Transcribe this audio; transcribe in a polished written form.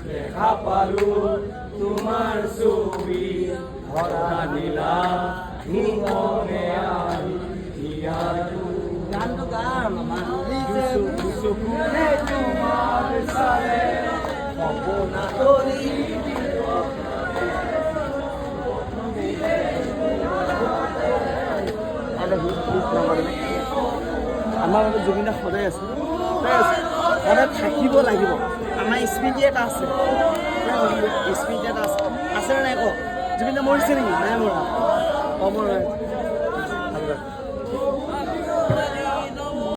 দেখা পালো তোমাৰ ছবি ভৰা নীলা মনে গানটো গাম চকুৰে তোমাৰ চালে সপোনা তৰি আমাৰ বাবে জুবিন দা সদায় আছে সদায় থাকিব লাগিব আমাৰ স্মৃতি এটা আছে স্মৃতি এটা আছে নে নাই কওক জুবিন দা মৰিছে নেকি নাই মৰা অমৰ